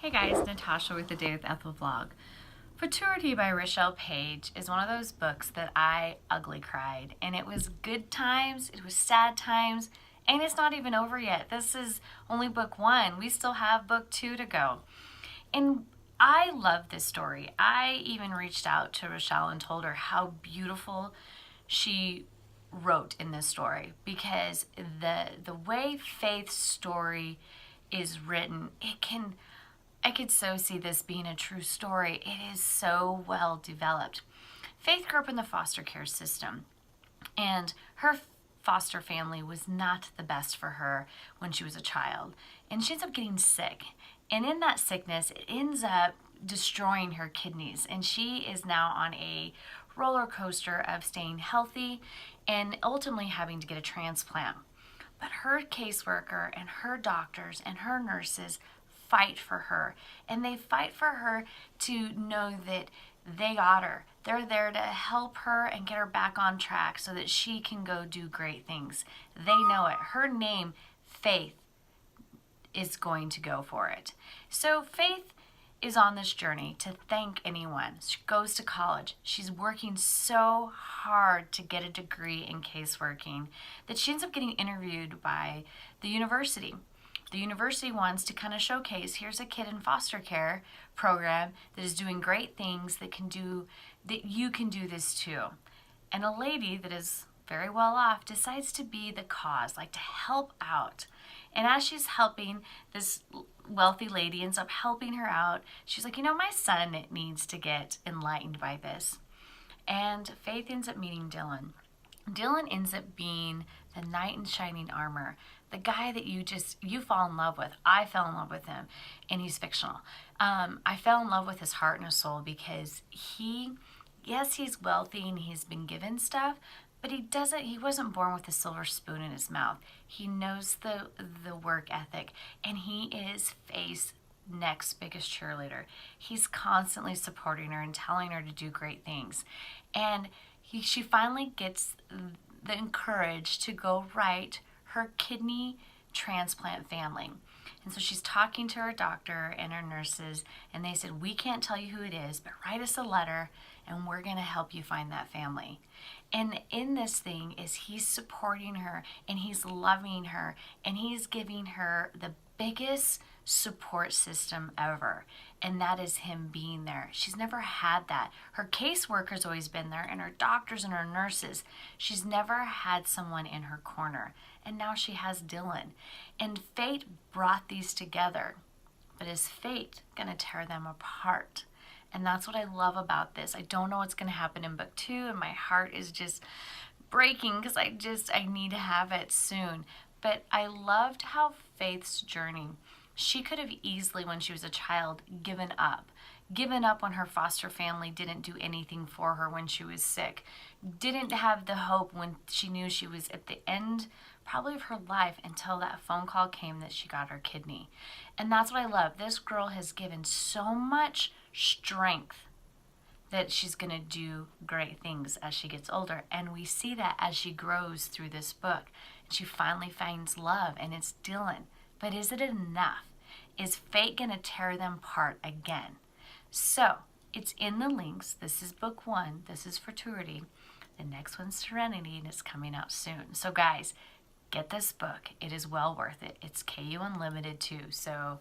Hey guys, Natasha with the Day with Ethel vlog. Fortuity by Rochelle Paige is one of those books that I ugly cried. And it was good times, it was sad times, and it's not even over yet. This is only book one. We still have book two to go. And I love this story. I even reached out to Rochelle and told her how beautiful she wrote in this story, because the way Faith's story is written, I could so see this being a true story. It is so well developed. Faith grew up in the foster care system, and her foster family was not the best for her when she was a child. And she ends up getting sick. And in that sickness, it ends up destroying her kidneys. And she is now on a roller coaster of staying healthy and ultimately having to get a transplant. But her caseworker and her doctors and her nurses fight for her, and they fight for her to know that they got her. They're there to help her and get her back on track so that she can go do great things. They know it. Her name, Faith, is going to go for it. So Faith is on this journey to thank anyone. She goes to college. She's working so hard to get a degree in caseworking that she ends up getting interviewed by the university. The university wants to kind of showcase, here's a kid in foster care program that is doing great things that you can do this too. And a lady that is very well off decides to be the cause, like to help out. And as she's helping, this wealthy lady ends up helping her out. She's like, my son needs to get enlightened by this. And Faith ends up meeting Dillon. Dillon ends up being the knight in shining armor, the guy that you fall in love with. I fell in love with him, and he's fictional. I fell in love with his heart and his soul because he's wealthy and he's been given stuff, but he wasn't born with a silver spoon in his mouth. He knows the work ethic, and he is Faith's next biggest cheerleader. He's constantly supporting her and telling her to do great things. And she finally gets the courage to go write her kidney transplant family. And so she's talking to her doctor and her nurses, and they said, we can't tell you who it is, but write us a letter and we're going to help you find that family. And in this thing is he's supporting her and he's loving her and he's giving her the biggest support system ever, and that is him being there. She's never had that. Her caseworker's always been there, and her doctors and her nurses. She's never had someone in her corner, and now she has Dillon. And fate brought these together, but is fate gonna tear them apart? And that's what I love about this. I don't know what's gonna happen in book two, and my heart is just breaking because I need to have it soon. But I loved how Faith's journey, she could have easily, when she was a child, given up when her foster family didn't do anything for her when she was sick, didn't have the hope when she knew she was at the end probably of her life, until that phone call came that she got her kidney. And that's what I love. This girl has given so much strength that she's going to do great things as she gets older. And we see that as she grows through this book. And she finally finds love, and it's Dillon. But is it enough? Is fate going to tear them apart again? So, it's in the links. This is book one. This is Fortuity. The next one's Serenity, and it's coming out soon. So guys, get this book. It is well worth it. It's KU Unlimited too. So